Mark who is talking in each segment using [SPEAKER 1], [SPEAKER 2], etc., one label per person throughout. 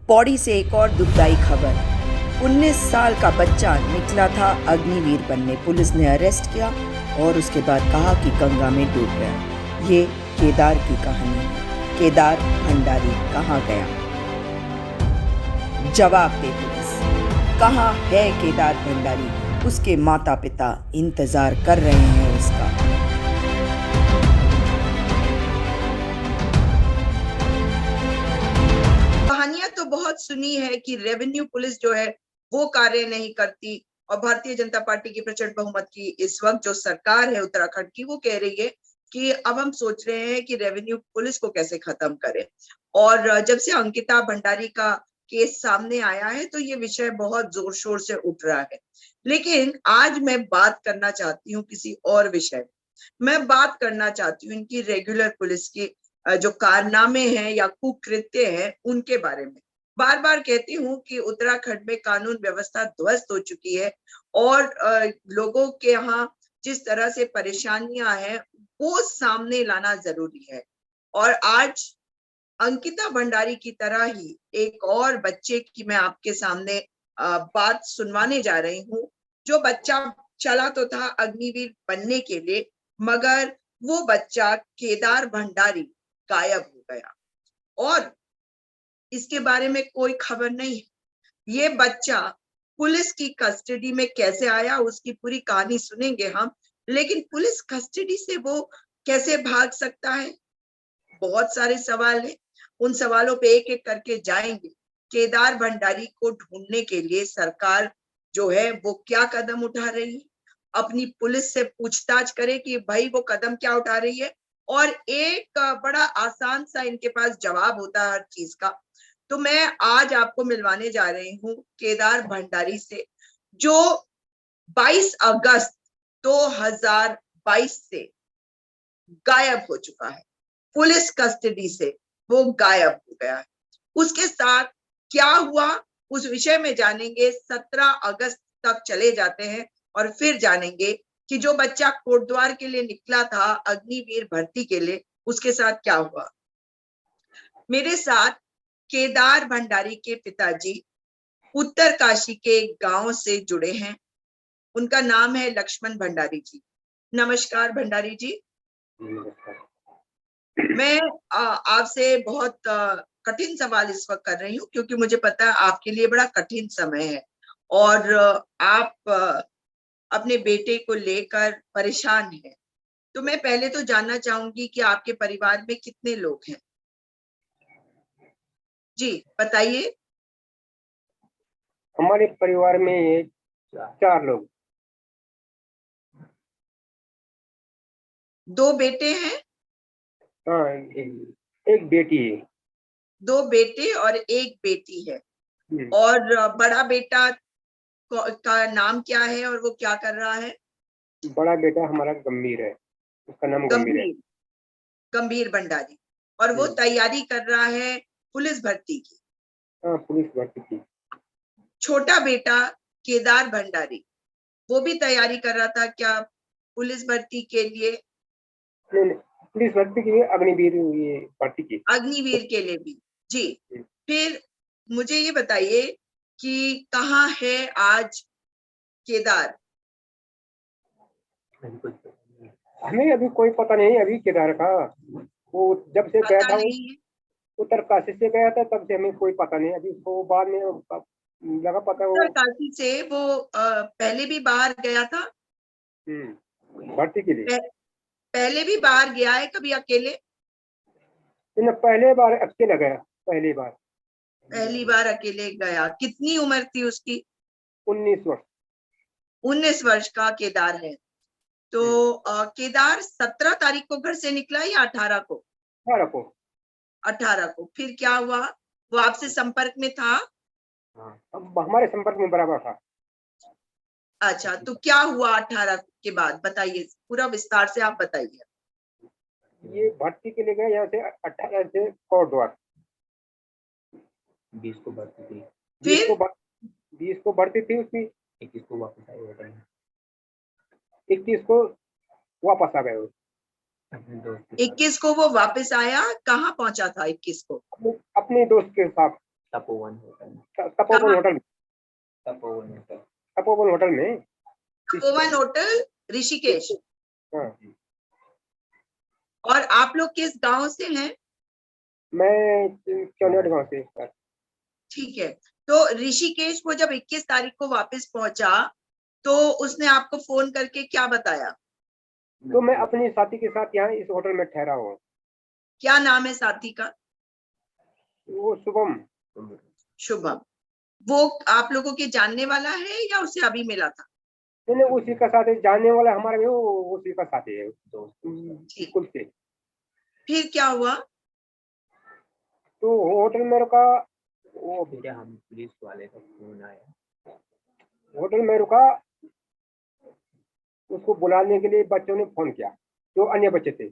[SPEAKER 1] पौड़ी से एक और दुखदाई खबर। 19 साल का बच्चा निकला था अग्निवीर बनने। पुलिस ने अरेस्ट किया और उसके बाद कहा कि गंगा में डूब गया। ये केदार की कहानी है। केदार भंडारी कहाँ गया? जवाब दे पुलिस। कहाँ है केदार भंडारी? उसके माता पिता इंतजार कर रहे हैं उसका।
[SPEAKER 2] कहानियां तो बहुत सुनी है कि रेवेन्यू पुलिस जो है वो कार्य नहीं करती, और भारतीय जनता पार्टी की प्रचंड बहुमत की इस वक्त जो सरकार है उत्तराखंड की, वो कह रही है कि अब हम सोच रहे हैं कि रेवेन्यू पुलिस को कैसे खत्म करें। और जब से अंकिता भंडारी का केस सामने आया है तो ये विषय बहुत जोर शोर से उठ रहा है। लेकिन आज मैं बात करना चाहती हूँ किसी और विषय। मैं बात करना चाहती हूँ इनकी रेगुलर पुलिस की जो कारनामे हैं या कुकृत्य हैं उनके बारे में। बार बार कहती हूँ कि उत्तराखंड में कानून व्यवस्था ध्वस्त हो चुकी है और लोगों के यहाँ जिस तरह से परेशानियां हैं वो सामने लाना जरूरी है। और आज अंकिता भंडारी की तरह ही एक और बच्चे की मैं आपके सामने बात सुनवाने जा रही हूँ। जो बच्चा चला तो था अग्निवीर बनने के लिए, मगर वो बच्चा केदार भंडारी गायब हो गया और इसके बारे में कोई खबर नहीं है। ये बच्चा पुलिस की कस्टडी में कैसे आया उसकी पूरी कहानी सुनेंगे हम। लेकिन पुलिस कस्टडी से वो कैसे भाग सकता है? बहुत सारे सवाल हैं। उन सवालों पे एक एक करके जाएंगे। केदार भंडारी को ढूंढने के लिए सरकार जो है वो क्या कदम उठा रही है, अपनी पुलिस से पूछताछ करे कि भाई वो कदम क्या उठा रही है। और एक बड़ा आसान सा इनके पास जवाब होता है हर चीज का। तो मैं आज आपको मिलवाने जा रही हूँ केदार भंडारी से, जो 22 अगस्त 2022 से गायब हो चुका है। पुलिस कस्टडी से वो गायब हो गया है। उसके साथ क्या हुआ उस विषय में जानेंगे। 17 अगस्त तक चले जाते हैं और फिर जानेंगे कि जो बच्चा कोटद्वार के लिए निकला था अग्निवीर भर्ती के लिए, उसके साथ क्या हुआ। मेरे साथ केदार भंडारी के पिताजी उत्तरकाशी के गांव से जुड़े हैं। उनका नाम है लक्ष्मण भंडारी जी। नमस्कार भंडारी जी। मैं आपसे बहुत कठिन सवाल इस वक्त कर रही हूँ क्योंकि मुझे पता है आपके लिए बड़ा कठिन समय है और आप अपने बेटे को लेकर परेशान हैं। तो मैं पहले तो जानना चाहूंगी कि आपके परिवार में कितने लोग हैं? जी बताइए।
[SPEAKER 3] हमारे परिवार में 4 लोग।
[SPEAKER 2] 2 बेटे हैं?
[SPEAKER 3] हाँ, एक बेटी है।
[SPEAKER 2] 2 बेटे और 1 बेटी है। और बड़ा बेटा का नाम क्या है और वो क्या कर रहा है?
[SPEAKER 3] बड़ा बेटा हमारा गंभीर है, उसका नाम गंभीर है।
[SPEAKER 2] गंभीर भंडारी। और वो तैयारी कर रहा है पुलिस भर्ती की।
[SPEAKER 3] हाँ, पुलिस भर्ती की।
[SPEAKER 2] छोटा बेटा केदार भंडारी, वो भी तैयारी कर रहा था क्या पुलिस भर्ती के लिए?
[SPEAKER 3] नहीं, पुलिस भर्ती की, अग्निवीर ये भर्ती की।
[SPEAKER 2] अग्निवीर के लिए भी। जी। फिर मुझे ये बताइए कि कहाँ है आज केदार?
[SPEAKER 3] हमें अभी कोई पता नहीं अभी केदार का। वो जब से गया
[SPEAKER 2] पता
[SPEAKER 3] था
[SPEAKER 2] नहीं है।
[SPEAKER 3] उत्तरकाशी से गया था तब से हमें कोई पता नहीं। अभी तो बाद में लगा पता। वो
[SPEAKER 2] उत्तरकाशी से वो पहले भी बाहर गया था?
[SPEAKER 3] भर्ती के लिए
[SPEAKER 2] पहले भी बाहर गया है कभी अकेले?
[SPEAKER 3] पहले बार अकेले गया।
[SPEAKER 2] पहली बार अकेले गया। कितनी उम्र थी उसकी?
[SPEAKER 3] 19 वर्ष।
[SPEAKER 2] 19 वर्ष का केदार है। तो केदार 17 तारीख को घर से निकला या 18 को?
[SPEAKER 3] 18 को।
[SPEAKER 2] 18 को। फिर क्या हुआ? वो आपसे संपर्क में था?
[SPEAKER 3] हाँ, अब हमारे संपर्क में बराबर था।
[SPEAKER 2] अच्छा, तो क्या हुआ 18 के बाद? बताइए, पूरा विस्तार से आप बताइए।
[SPEAKER 3] ये भर्ती के लिए गए यहाँ से 18 से कोटद्वार। 20 को भर्ती थी। 20 को भर्ती थी उसकी। 21 को वापस आए। 21 को वापस आ गए।
[SPEAKER 2] 21 को वो वापस आया। कहाँ पहुंचा था 21 को?
[SPEAKER 3] अपने दोस्त के साथ
[SPEAKER 4] तपोवन होटल में।
[SPEAKER 3] तपोवन होटल में,
[SPEAKER 4] तपोवन होटल।
[SPEAKER 3] तपोवन होटल में।
[SPEAKER 2] तपोवन होटल ऋषिकेश।
[SPEAKER 3] हाँ,
[SPEAKER 2] और आप लोग किस गांव से हैं?
[SPEAKER 3] मैं चौनियाट गांव से।
[SPEAKER 2] ठीक है, तो ऋषिकेश को जब 21 तारीख को वापस पहुंचा तो उसने आपको फोन करके क्या बताया?
[SPEAKER 3] तो मैं अपने साथी के साथ यहाँ इस होटल में ठहरा हूँ।
[SPEAKER 2] क्या नाम है साथी का?
[SPEAKER 3] वो शुभम।
[SPEAKER 2] शुभम। वो आप लोगों के जानने वाला है या उससे अभी मिला था?
[SPEAKER 3] नहीं, उसी का साथी, जानने वाला हमारा भी वो उसी का साथी है, दोस्त स्कूल से।
[SPEAKER 2] फिर क्या हुआ?
[SPEAKER 3] तो होटल में रुका,
[SPEAKER 4] वो फिर हम पुलिस वाले का फोन आया,
[SPEAKER 3] होटल में रुका, उसको बुलाने के लिए बच्चों ने फोन किया, जो अन्य बच्चे थे।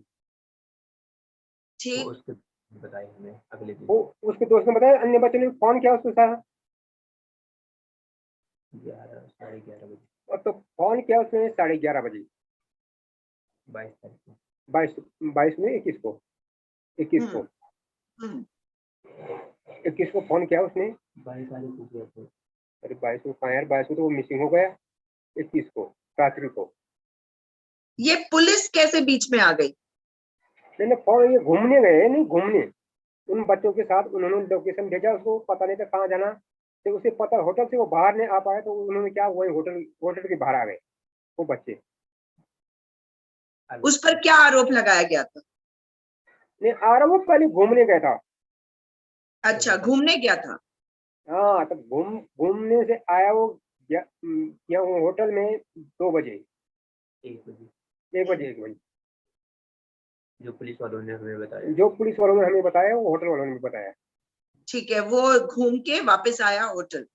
[SPEAKER 2] ठीक।
[SPEAKER 4] उसके बताए हमें अगले दिन।
[SPEAKER 3] वो उसके दोस्त ने बताया, अन्य बच्चों ने फोन किया उसके साथ
[SPEAKER 4] 11-11:30 बजे।
[SPEAKER 3] और तो फोन किया उसने 11:30 बजे,
[SPEAKER 4] 22 तारीख को।
[SPEAKER 3] 22 में 21 को 21 को
[SPEAKER 2] हम्म।
[SPEAKER 3] 21 को फोन किया उसने।
[SPEAKER 4] 22 तारीख को गया तो।
[SPEAKER 3] अरे 22 को कहाँ यार, 22 को तो वो मिसिंग हो गया। 21 को रात्रि को।
[SPEAKER 2] ये पुलिस कैसे बीच में आ गई?
[SPEAKER 3] मैंने फोन, ये घूमने गए, नहीं घूमने, उन बच्चों के साथ उन्होंने लोकेशन भेजा, उसको पता नहीं था कहाँ जाना, तो उसे पता, होटल से वो बाहर नहीं आ पाए, तो उन्होंने क्या, वही होटल के बाहर आ गए वो बच्चे।
[SPEAKER 2] उस पर क्या आरोप लगाया गया था?
[SPEAKER 3] नहीं आ रहा, वो पहले घूमने गया था।
[SPEAKER 2] अच्छा, घूमने गया था।
[SPEAKER 3] हाँ, तो घूमने से आया वो यहाँ होटल में 2 बजे
[SPEAKER 4] 1 बजे,
[SPEAKER 3] 1 बजे
[SPEAKER 4] जो पुलिस वालों ने हमें बताया।
[SPEAKER 3] जो पुलिस वालों ने हमें बताया, वो होटल वालों ने बताया।
[SPEAKER 2] ठीक है, वो घूम के वापस आया होटल।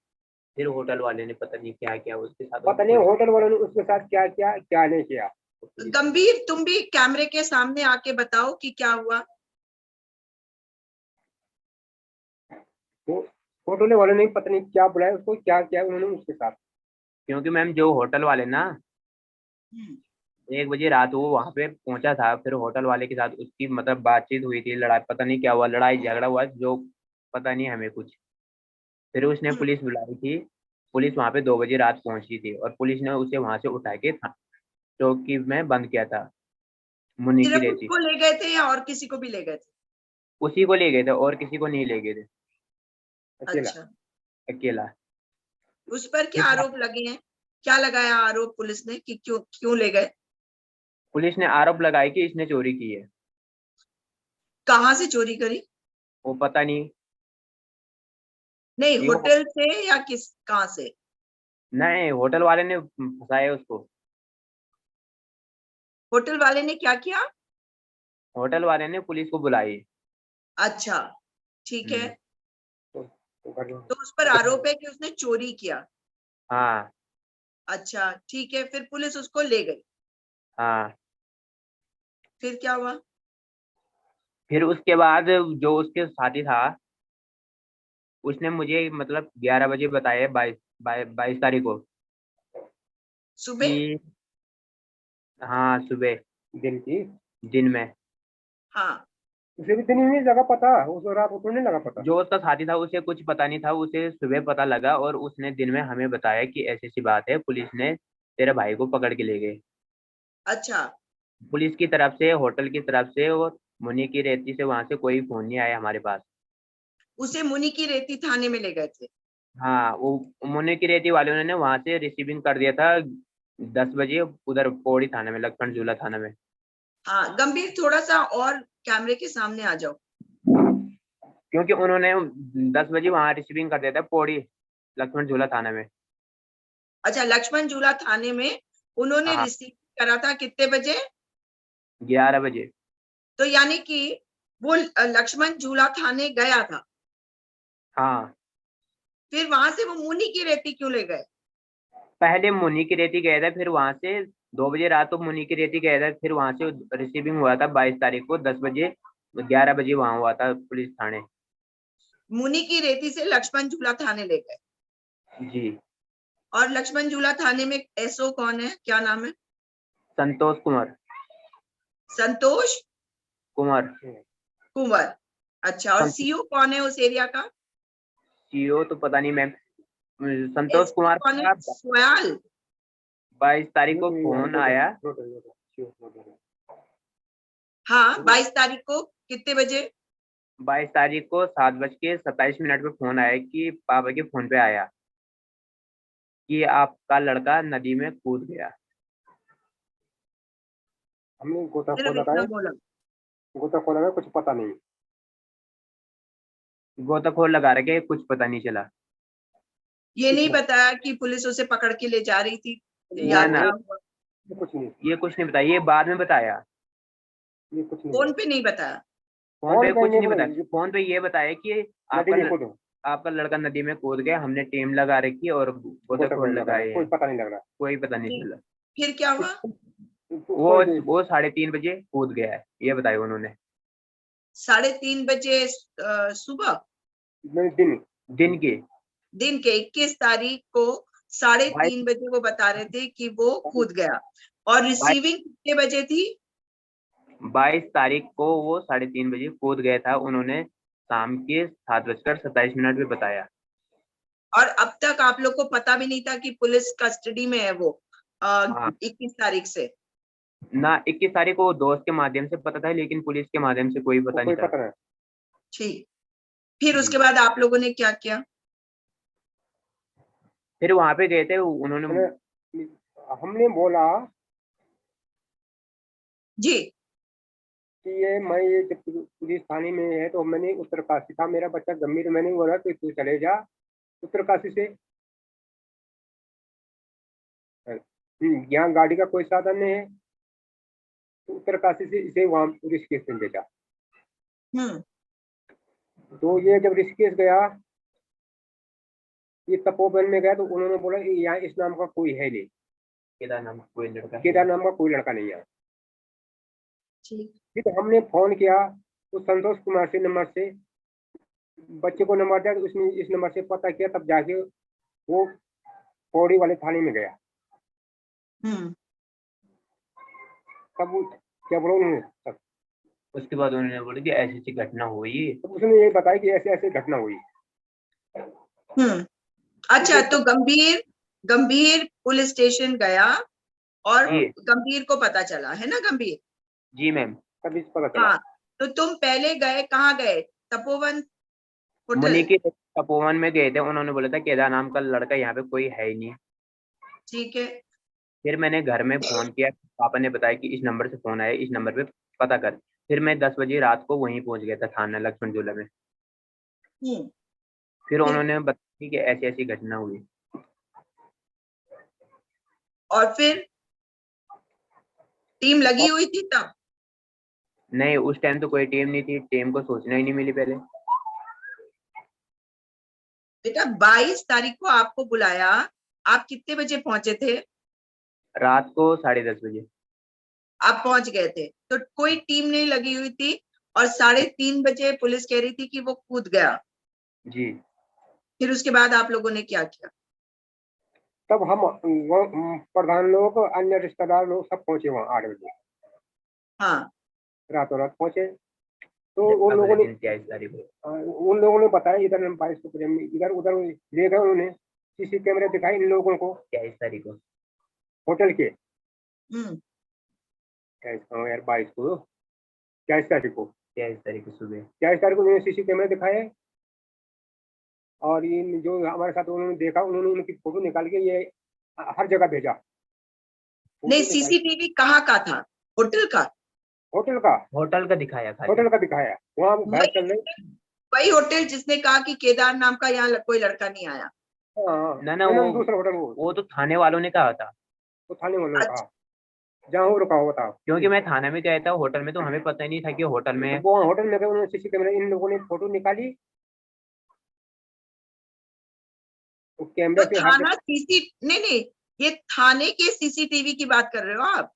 [SPEAKER 4] फिर होटल वाले ने पता नहीं क्या किया उसके साथ,
[SPEAKER 3] पता नहीं होटल वालों ने उसके साथ क्या किया, क्या नहीं किया।
[SPEAKER 2] गंभीर, तुम भी कैमरे के सामने आके बताओ कि क्या हुआ।
[SPEAKER 3] तो होटल वालों ने पता नहीं क्या बुलाया उसको, क्या किया उन्होंने उसके साथ।
[SPEAKER 4] क्योंकि मैम जो होटल वाले ना 1 बजे रात वो वहाँ पे पहुंचा था, फिर होटल वाले के साथ उसकी मतलब बातचीत हुई थी, लड़ाई, पता नहीं क्या हुआ, लड़ाई झगड़ा हुआ जो पता नहीं हमें कुछ। फिर उसने पुलिस बुलाई थी, पुलिस वहाँ पे 2 बजे रात पहुंची थी और पुलिस ने उसे वहाँ से उठा के चौकी में बंद किया था। मुनि की
[SPEAKER 2] सिर्फ
[SPEAKER 4] रहती,
[SPEAKER 2] उसको ले गए थे या और किसी को भी ले गए थे?
[SPEAKER 4] उसी को ले गए थे और किसी को नहीं ले गए थे,
[SPEAKER 2] अच्छा,
[SPEAKER 4] अकेला।
[SPEAKER 2] उस पर क्या आरोप लगे हैं? क्या लगाया आरोप पुलिस ने कि क्यों ले गए?
[SPEAKER 4] पुलिस ने आरोप लगाया कि इसने चोरी की है।
[SPEAKER 2] कहाँ से चोरी करी?
[SPEAKER 4] वो पता नहीं।
[SPEAKER 2] नहीं,
[SPEAKER 4] ये
[SPEAKER 2] होटल से या कहाँ से?
[SPEAKER 4] नहीं, होटल वाले ने फंसाया उसको।
[SPEAKER 2] होटल वाले ने क्या किया?
[SPEAKER 4] होटल वाले ने पुलिस को बुलाई।
[SPEAKER 2] अच्छा, ठीक है।
[SPEAKER 3] तो
[SPEAKER 2] तो उस पर आरोप है कि उसने चोरी किया।
[SPEAKER 4] हाँ
[SPEAKER 2] अच्छा, ठीक है, फिर पुलिस उसको ले गई।
[SPEAKER 4] हाँ।
[SPEAKER 2] फिर क्या हुआ?
[SPEAKER 4] फिर उसके बाद जो उसके साथी था उसने मुझे मतलब 11 बजे बताया, 22 तारीख को
[SPEAKER 2] सुबह?
[SPEAKER 4] कि हाँ सुबह, दिन में।
[SPEAKER 2] हाँ।
[SPEAKER 3] उसे भी दिन में लगा पता, उस रात को नहीं लगा पता।
[SPEAKER 4] जो उसका साथी था उसे कुछ पता नहीं था, उसे सुबह पता लगा और उसने दिन में हमें बताया कि ऐसी सी बात है, पुलिस ने तेरे भाई को पकड़ के ले गए।
[SPEAKER 2] अच्छा,
[SPEAKER 4] पुलिस की तरफ से, होटल की तरफ से और मुनि की रेती से वहां से कोई फोन नहीं आया हमारे पास।
[SPEAKER 2] उसे मुनि की रेती थाने में ले गए थे?
[SPEAKER 4] हाँ, वो मुनि की रेती वाले ने वहां से रिसीविंग कर दिया था 10 बजे उधर पौड़ी थाने में, लक्ष्मण झूला थाना में।
[SPEAKER 2] हाँ, गंभीर थोड़ा सा और कैमरे के सामने आ जाओ।
[SPEAKER 4] क्योंकि उन्होंने 10 बजे वहां रिसीविंग कर दिया था पौड़ी लक्ष्मण झूला थाना में।
[SPEAKER 2] अच्छा, लक्ष्मण झूला थाने में उन्होंने
[SPEAKER 4] हाँ,
[SPEAKER 2] रिसीव करा था कितने बजे?
[SPEAKER 4] 11 बजे।
[SPEAKER 2] तो यानी कि वो लक्ष्मण झूला थाने गया था,
[SPEAKER 4] हाँ,
[SPEAKER 2] फिर वहां से वो मुनि की रेती क्यों ले गए?
[SPEAKER 4] पहले मुनि की रेती गया था, फिर वहां से 2 बजे रात को मुनि की रेती गया था, फिर वहां से रिसीविंग हुआ था 22 तारीख को 10 बजे, 11 बजे वहां हुआ था पुलिस थाने।
[SPEAKER 2] मुनि की रेती से लक्ष्मण झूला थाने ले गए।
[SPEAKER 4] जी।
[SPEAKER 2] और लक्ष्मण झूला थाने में एसओ कौन है, क्या नाम है?
[SPEAKER 4] संतोष कुमार।
[SPEAKER 2] संतोष
[SPEAKER 4] कुमार।
[SPEAKER 2] कुंवर। अच्छा, और सीओ कौन है उस एरिया का?
[SPEAKER 4] सीओ तो पता नहीं मैम, संतोष
[SPEAKER 2] एसपी
[SPEAKER 4] कुमार
[SPEAKER 2] कौन है?
[SPEAKER 4] का
[SPEAKER 2] सोयाल।
[SPEAKER 4] 22 तारीख को फोन आया।
[SPEAKER 2] हाँ, 22 तारीख को कितने बजे?
[SPEAKER 4] 22 तारीख को 7:27 पे फोन आया कि पापा के फोन पे आया कि आपका लड़का नदी में कूद गया।
[SPEAKER 3] हमने गोताखोर
[SPEAKER 2] सिर्फ इतना
[SPEAKER 3] लगाए,
[SPEAKER 2] बोला।
[SPEAKER 3] गोताखोर लगाए, कुछ पता नहीं।
[SPEAKER 4] गोताखोर लगा रखे, कुछ पता नहीं चला।
[SPEAKER 2] ये नहीं बताया कि पुलिस उसे पकड़ के ले जा रही थी या
[SPEAKER 4] ना,
[SPEAKER 2] क्या हुआ?
[SPEAKER 3] कुछ नहीं,
[SPEAKER 4] ये कुछ नहीं बताया, ये बाद में बताया।
[SPEAKER 3] ये कुछ नहीं।
[SPEAKER 2] फोन पे नहीं बताया।
[SPEAKER 4] फोन पे कुछ नहीं
[SPEAKER 3] बोला,
[SPEAKER 4] बताया, फोन पे ये बताया कि
[SPEAKER 3] नदी में कूदो,
[SPEAKER 4] आपका लड़का नदी में कूद गया, हमने टीम लगा रखी और गोताखोर लगाए
[SPEAKER 3] कोई
[SPEAKER 4] हैं,
[SPEAKER 3] पता नहीं लग रहा।
[SPEAKER 4] कोई पता नहीं चला।
[SPEAKER 2] फिर क्या हुआ?
[SPEAKER 4] वो 3:30 बजे कूद गया है, ये बताया उन्होंने।
[SPEAKER 2] 3:30 बजे सुबह
[SPEAKER 3] दिन
[SPEAKER 2] दिन के 21 तारीख को 3:30 बजे वो बता रहे थे कि वो कूद गया। और रिसीविंग कितने बजे थी?
[SPEAKER 4] 22 तारीख को वो 3:30 बजे कूद गया था, उन्होंने शाम के 7:27 पे बताया।
[SPEAKER 2] और अब तक आप लोग को पता भी नहीं था कि पुलिस कस्टडी में है वो 21 तारीख से?
[SPEAKER 4] ना, 21 तारीख को दोस्त के माध्यम से पता था, लेकिन पुलिस के माध्यम से कोई पता नहीं था।
[SPEAKER 2] ठीक। फिर उसके बाद आप लोगों ने क्या किया?
[SPEAKER 4] फिर वहां पे गए थे, उन्होंने
[SPEAKER 3] हमने बोला
[SPEAKER 2] जी
[SPEAKER 3] कि ये मैं ये जब पुलिस थाने में है तो मैंने उत्तरकाशी था मेरा बच्चा गंभीर, मैंने बोला कि तू चले जा उत्तरकाशी से, यहाँ गाड़ी का कोई साधन नहीं है, तो उत्तरकाशी से इसे वहां ऋषिकेश में भेजा। तो ये जब ऋषिकेश गया, ये तपोवन में गया, तो उन्होंने बोला यहाँ इस नाम का कोई है नहीं,
[SPEAKER 4] केदार नाम का
[SPEAKER 3] कोई लड़का नहीं है।
[SPEAKER 2] ठीक।
[SPEAKER 3] फिर तो हमने फोन किया उस संतोष कुमार से नंबर से, बच्चे को नंबर दिया, तो उसने इस नंबर से पता किया, तब जाके वो पौड़ी वाले थाने में गया। तब क्या बोला उन्होंने, तब
[SPEAKER 4] उसके बाद उन्होंने बोला कि ऐसी ऐसी घटना हुई,
[SPEAKER 3] तो उसने यही बताया कि ऐसे ऐसे घटना हुई।
[SPEAKER 2] अच्छा, तो गंभीर पुलिस स्टेशन गया और गंभीर को पता चला है ना? गंभीर
[SPEAKER 4] जी मैम,
[SPEAKER 3] तभी पता चला।
[SPEAKER 2] हाँ, तो तुम पहले गए, कहाँ गए? तपोवन होटल?
[SPEAKER 4] मुनि के तपोवन में गए थे, उन्होंने बोला था केदार नाम का लड़का यहाँ पे कोई है ही नहीं।
[SPEAKER 2] ठीक है।
[SPEAKER 4] फिर मैंने घर में फोन किया, पापा ने बताया कि इस नंबर से फोन आया, इस नंबर पे पता कर। फिर मैं 10 बजे रात को वहीं पहुंच गया था, थाना लक्ष्मण झूला में। फिर उन्होंने बताया कि ऐसी ऐसी घटना हुई।
[SPEAKER 2] और फिर टीम लगी हुई थी तब?
[SPEAKER 4] नहीं, उस टाइम तो कोई टीम नहीं थी, टीम को सूचना ही नहीं मिली पहले।
[SPEAKER 2] बेटा 22 तारीख को आपको बुलाया, आप कितने बजे पहुंचे थे?
[SPEAKER 4] रात को 10:30 बजे
[SPEAKER 2] आप पहुंच गए थे, तो कोई टीम नहीं लगी हुई थी और 3:30 बजे पुलिस कह रही थी कि वो कूद गया।
[SPEAKER 4] जी।
[SPEAKER 2] फिर उसके बाद आप लोगों ने क्या किया?
[SPEAKER 3] तब हम प्रधान लोग, अन्य रिश्तेदार लोग सब पहुंचे वहाँ 8 बजे।
[SPEAKER 2] हाँ,
[SPEAKER 3] रातों रात पहुंचे। तो उन लोगों ने बताया इधर 22 को इधर उधर ले गए, उन्होंने सीसी कैमरे दिखाए इन लोगों को।
[SPEAKER 4] 23 तारीख को
[SPEAKER 3] होटल के यार 22 को 23 तारीख को
[SPEAKER 4] 23 तारीख को सुबह
[SPEAKER 3] 23 तारीख को उन्होंने सीसी कैमरे दिखाए, और ये जो हमारे साथ उन्होंने देखा, उन्होंने उनकी फोटो निकाल के ये हर जगह भेजा।
[SPEAKER 2] नहीं, सीसीटीवी कहाँ का था? होटल का?
[SPEAKER 3] होटल का दिखाया, वहाँ भैंस चल रही।
[SPEAKER 2] वही होटल जिसने कहा कि केदार नाम का यहाँ कोई लड़का नहीं आया?
[SPEAKER 4] ना वो दूसरा होटल, वो तो थाने वालों ने कहा था।
[SPEAKER 3] तो थाने वालों ने कहा जहाँ वो रुका हुआ था,
[SPEAKER 4] क्योंकि मैं थाने में गया था, होटल में तो हमें पता ही नहीं था कि होटल में।
[SPEAKER 3] वो होटल में गए, उन्होंने सीसी कैमरे, इन लोगों ने फोटो निकाली, तो कैमरे से
[SPEAKER 2] थाना नहीं, ये थाने के सीसीटीवी की बात कर रहे हो आप?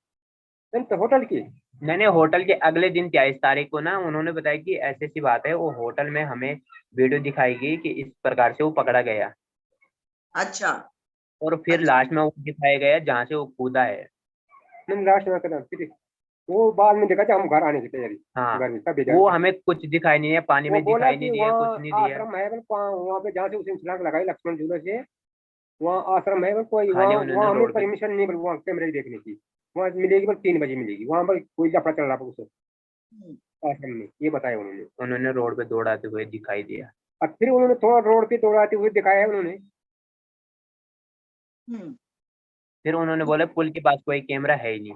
[SPEAKER 3] तो होटल की
[SPEAKER 4] नहीं, होटल के अगले दिन 23 तारीख को ना उन्होंने बताया कि ऐसी ऐसी बात है, वो होटल में हमें वीडियो दिखाई गई कि इस प्रकार से वो पकड़ा गया।
[SPEAKER 2] अच्छा।
[SPEAKER 4] और फिर लास्ट में वो दिखाया गया जहाँ से वो कूदा है।
[SPEAKER 3] लास्ट में वो बाद में देखा जब हम घर आने की तैयारी,
[SPEAKER 4] हाँ
[SPEAKER 3] घर में तब भेजा।
[SPEAKER 4] वो हमें कुछ दिखाई नहीं है, पानी
[SPEAKER 3] वो
[SPEAKER 4] में
[SPEAKER 3] बोला
[SPEAKER 4] दिखाई नहीं
[SPEAKER 3] कि
[SPEAKER 4] दिया, कुछ
[SPEAKER 3] वहाँ
[SPEAKER 4] नहीं दिया,
[SPEAKER 3] आश्रम है, वहाँ पे जहाँ से उसने छलांग लगाई लक्ष्मण झूले से, वहाँ आश्रम है, कोई
[SPEAKER 4] खाली
[SPEAKER 3] वहाँ
[SPEAKER 4] उन्होंने
[SPEAKER 3] वहाँ हमें
[SPEAKER 4] रोड पे
[SPEAKER 3] परमिशन नहीं मिली वहाँ कैमरे देखने की। वहाँ मिलेगी बस 3 बजे मिलेगी, वहाँ पर कोई लफड़ा चल रहा था उसे
[SPEAKER 2] हम्म,
[SPEAKER 3] आश्रम में, ये बताया उन्होंने।
[SPEAKER 4] उन्होंने रोड पे दौड़ाते हुए दिखाई दिया।
[SPEAKER 3] अब फिर उन्होंने थोड़ा रोड पे दौड़ाते हुए दिखाया है उन्होंने।
[SPEAKER 2] हम्म।
[SPEAKER 4] फिर उन्होंने बोला पुल के पास कोई कैमरा है ही नहीं।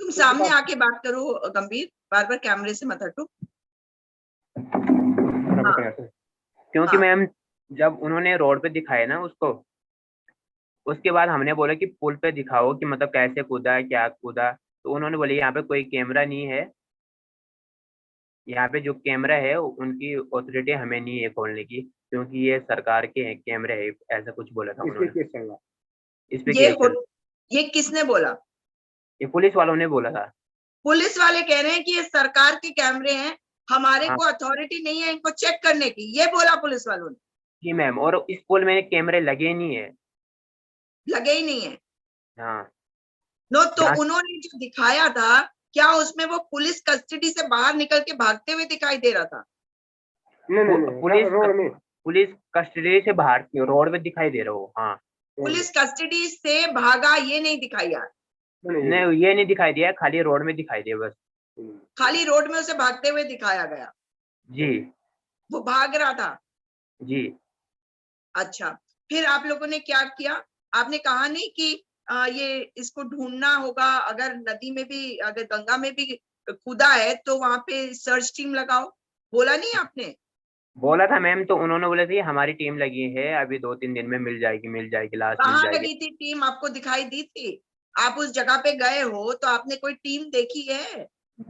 [SPEAKER 2] तुम
[SPEAKER 3] उनके
[SPEAKER 2] सामने
[SPEAKER 3] पास
[SPEAKER 2] आके बात करो गंभीर, बार बार कैमरे से मत हटो।
[SPEAKER 3] बराबर
[SPEAKER 2] हाँ
[SPEAKER 3] प्रयास है।
[SPEAKER 4] क्योंकि
[SPEAKER 2] हाँ।
[SPEAKER 4] मैम जब उन्होंने रोड पे दिखाया ना उसको, उसके बाद हमने बोला कि पुल पे दिखाओ कि मतलब कैसे कूदा, क्या कूदा, तो उन्होंने बोले यहाँ पे कोई कैमरा नहीं है, यहाँ पे जो कैमरा है उनकी अथॉरिटी हमें नहीं है खोलने की, क्योंकि ये सरकार के कैमरे है, ऐसा कुछ बोला था
[SPEAKER 3] इसलिए
[SPEAKER 4] उन्होंने।
[SPEAKER 3] केस चल रहा।
[SPEAKER 4] इस पे
[SPEAKER 2] ये
[SPEAKER 4] केस
[SPEAKER 2] हो,
[SPEAKER 4] चल,
[SPEAKER 2] ये किसने बोला?
[SPEAKER 4] ये पुलिस वालों ने बोला था।
[SPEAKER 2] पुलिस वाले कह रहे हैं कि ये सरकार के कैमरे हैं, हमारे
[SPEAKER 4] हाँ
[SPEAKER 2] को अथॉरिटी नहीं है इनको चेक करने की, ये बोला पुलिस वालों ने।
[SPEAKER 4] जी मैम, और इस पुल में कैमरे लगे नहीं है।
[SPEAKER 2] लगे ही नहीं है।
[SPEAKER 4] हाँ
[SPEAKER 2] नो, तो
[SPEAKER 4] जहाँ
[SPEAKER 2] उन्होंने जो दिखाया था, क्या उसमें वो पुलिस कस्टडी से बाहर निकल के भागते हुए दिखाई दे रहा था?
[SPEAKER 3] नहीं नहीं नहीं, रोड में।
[SPEAKER 4] पुलिस कस्टडी से बाहर रोड पे दिखाई दे रहा हो। हाँ
[SPEAKER 3] रोड में
[SPEAKER 2] पुलिस कस्टडी से भागा ये नहीं दिखाई यार,
[SPEAKER 3] नहीं नहीं,
[SPEAKER 4] नहीं ये नहीं दिखाई दिया, खाली रोड में दिखाई दिया बस।
[SPEAKER 3] हम्म,
[SPEAKER 2] खाली रोड में उसे भागते हुए दिखाया गया,
[SPEAKER 4] जी
[SPEAKER 2] वो भाग रहा था।
[SPEAKER 4] जी।
[SPEAKER 2] अच्छा, फिर आप लोगों ने क्या किया? आपने कहा नहीं कि ये इसको ढूंढना होगा, अगर नदी में भी, अगर गंगा में भी कूदा है तो वहां पे सर्च टीम लगाओ, बोला नहीं आपने?
[SPEAKER 4] बोला था मैम, तो उन्होंने बोला था हमारी टीम लगी है, अभी 2-3 दिन में मिल जाएगी, लाश मिल
[SPEAKER 2] कहाँ
[SPEAKER 4] जाएगी।
[SPEAKER 2] लगी थी टीम? आपको दिखाई दी थी? आप उस जगह पे गए हो तो आपने कोई टीम देखी है?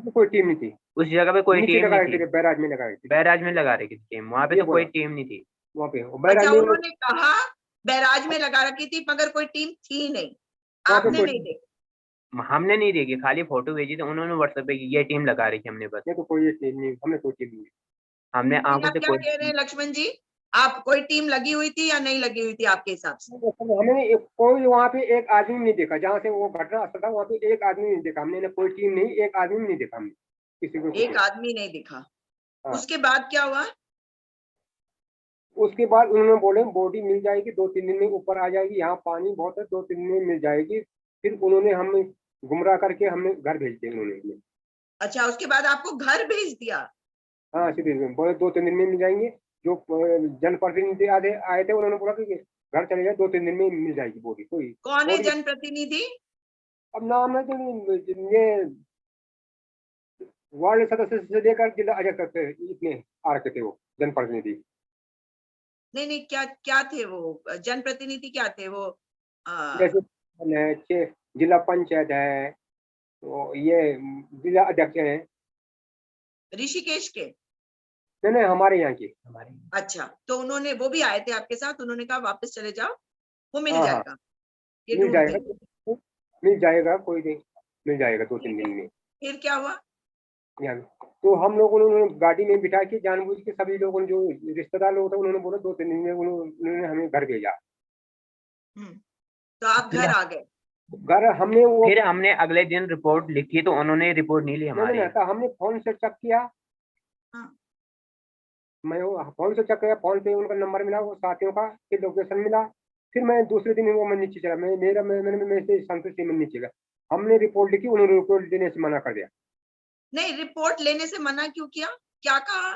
[SPEAKER 3] कोई टीम नहीं थी।
[SPEAKER 4] उस जगह पे कोई
[SPEAKER 3] नीचे
[SPEAKER 4] टीम
[SPEAKER 3] लगा
[SPEAKER 4] नहीं
[SPEAKER 3] रही
[SPEAKER 4] थी,
[SPEAKER 3] थी, बैराज में लगा रही थी,
[SPEAKER 4] बैराज में लगा रखी थी टीम, वहां पे
[SPEAKER 3] ये
[SPEAKER 4] तो कोई
[SPEAKER 3] बोला
[SPEAKER 4] टीम नहीं थी।
[SPEAKER 3] वहाँ पे बैराज
[SPEAKER 2] अच्छा,
[SPEAKER 3] में।
[SPEAKER 2] उन्होंने कहा बैराज में लगा रखी थी मगर कोई टीम थी नहीं,
[SPEAKER 3] वहाँ पे
[SPEAKER 2] आपने
[SPEAKER 3] कोई
[SPEAKER 2] नहीं देखी?
[SPEAKER 4] हमने नहीं देखी, खाली फोटो भेजी थी उन्होंने व्हाट्सएप पे कि ये टीम लगा रखी हमने बस।
[SPEAKER 3] नहीं तो कोई टीम नहीं, हमने कोई टीम नहीं।
[SPEAKER 4] हमने
[SPEAKER 2] फिर
[SPEAKER 4] आंखों
[SPEAKER 2] आप
[SPEAKER 4] से
[SPEAKER 2] क्या
[SPEAKER 4] कोई,
[SPEAKER 2] कह रहे हैं लक्ष्मण जी? आप, कोई टीम लगी हुई थी या नहीं लगी हुई थी आपके हिसाब से?
[SPEAKER 3] हमने कोई वहाँ पे एक आदमी भी नहीं देखा, जहाँ से वो घटना स्थल था वहाँ पे एक आदमी नहीं देखा हमने, कोई टीम नहीं, एक आदमी भी नहीं देखा हमने किसी को
[SPEAKER 2] एक
[SPEAKER 3] कुछ।
[SPEAKER 2] आदमी नहीं दिखा।
[SPEAKER 3] हाँ,
[SPEAKER 2] उसके बाद क्या हुआ?
[SPEAKER 3] उसके बाद उन्होंने बोले बॉडी मिल जाएगी 2-3 दिन में ऊपर आ जाएगी, यहाँ पानी बहुत है, 2-3 दिन में मिल जाएगी। फिर उन्होंने हमें गुमराह करके हमने घर भेज दिए उन्होंने।
[SPEAKER 2] अच्छा, उसके बाद आपको घर भेज दिया?
[SPEAKER 3] हाँ सीधे बोले 2-3 दिन में मिल जाएंगे। जो जनप्रतिनिधि आधे आए थे उन्होंने बोला कि घर चले जाए, 2-3 दिन में मिल जाएगी बॉडी। कोई
[SPEAKER 2] कौन है
[SPEAKER 3] बॉडी
[SPEAKER 2] जनप्रतिनिधि?
[SPEAKER 3] अब नाम है तो ये वार्ड सदस्य से लेकर जिला अध्यक्ष तक थे, इतने आ रखे थे वो जनप्रतिनिधि।
[SPEAKER 2] नहीं नहीं, क्या क्या थे वो जनप्रतिनिधि? क्या थे वो? आ,
[SPEAKER 3] जैसे है, जिला पंचायत है, तो ये जिला अध्यक्ष है।
[SPEAKER 2] ऋषिकेश के?
[SPEAKER 3] नहीं नहीं, हमारे यहाँ की।
[SPEAKER 4] हमारे
[SPEAKER 2] अच्छा, तो उन्होंने, वो भी आए थे आपके साथ? उन्होंने कहा वापस चले जाओ, वो मिल
[SPEAKER 3] हाँ हाँ,
[SPEAKER 2] जाएगा, ये
[SPEAKER 3] मिल
[SPEAKER 2] ढूंढते
[SPEAKER 3] जाएगा,
[SPEAKER 2] हैं।
[SPEAKER 3] मिल जाएगा, कोई नहीं, मिल जाएगा दो तीन
[SPEAKER 2] ठीक
[SPEAKER 3] दिन
[SPEAKER 2] है,
[SPEAKER 3] में।
[SPEAKER 2] फिर क्या हुआ?
[SPEAKER 3] यहाँ तो हम लोगों ने उन्होंने गाड़ी में बिठा के जानबूझ के सभी लोगों ने, जो रिश्तेदार लोग थे उन्होंने बोला 2-3 दिन में उन्होंने हमें घर भेजा।
[SPEAKER 2] हम्म, तो आप
[SPEAKER 4] फिर
[SPEAKER 2] घर आ गए?
[SPEAKER 3] घर हमने वो
[SPEAKER 4] फिर हमने अगले दिन रिपोर्ट लिखी तो उन्होंने रिपोर्ट नहीं ली
[SPEAKER 3] नहीं नहीं
[SPEAKER 4] हमारी।
[SPEAKER 3] नहीं, तो हमने फोन से चेक किया।
[SPEAKER 2] हाँ।
[SPEAKER 3] मैं वो फोन से चेक किया, फोन पे उनका नंबर मिला, वो साथियों का, फिर लोकेशन मिला। फिर मैं दूसरे दिन वो मैं नीचे चला, मैं मेरा मैं से संतुष्टि में नीचे गया। हमने रिपोर्ट लिखी, उन्होंने रिपोर्ट देने से मना कर दिया।
[SPEAKER 2] नहीं, रिपोर्ट लेने से मना क्यों किया? क्या कहा?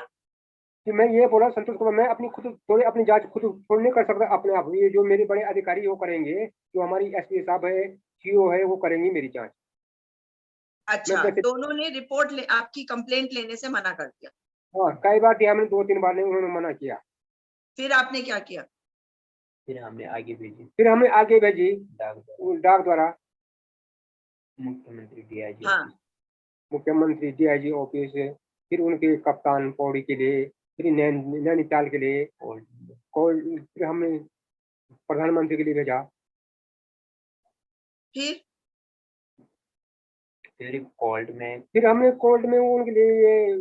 [SPEAKER 3] कि मैं ये बोला संतोष कुमार, मैं अपनी खुद थोड़ी अपनी जांच खुद थोड़ी नहीं कर सकता अपने आप, ये जो मेरे बड़े अधिकारी वो करेंगे, जो हमारी एसपी साहब है, सीओ है, वो करेंगी मेरी जांच। मैं
[SPEAKER 2] अच्छा,
[SPEAKER 3] कैसे,
[SPEAKER 2] तो उन्होंने रिपोर्ट आपकी कंप्लेंट लेने से मना कर दिया?
[SPEAKER 3] हाँ कई बार दिया हमने, 2-3 बार नहीं, उन्होंने मना किया।
[SPEAKER 2] फिर आपने क्या किया?
[SPEAKER 4] फिर हमने आगे भेजी
[SPEAKER 3] फिर हमने आगे भेजी
[SPEAKER 4] डाक द्वारा,
[SPEAKER 3] डाक द्वारा
[SPEAKER 4] मुख्यमंत्री डीआईजी
[SPEAKER 2] हाँ।
[SPEAKER 4] ऑफिस।
[SPEAKER 3] मुख्यमंत्री डीआईजी ऑफिस, फिर उनके कप्तान पौड़ी के लिए, फिर नैनीताल के लिए,
[SPEAKER 4] और
[SPEAKER 3] फिर हमने प्रधानमंत्री के लिए भेजा।
[SPEAKER 2] फिर
[SPEAKER 4] फिर कोर्ट में,
[SPEAKER 3] फिर हमने कोर्ट में वो उनके लिए ये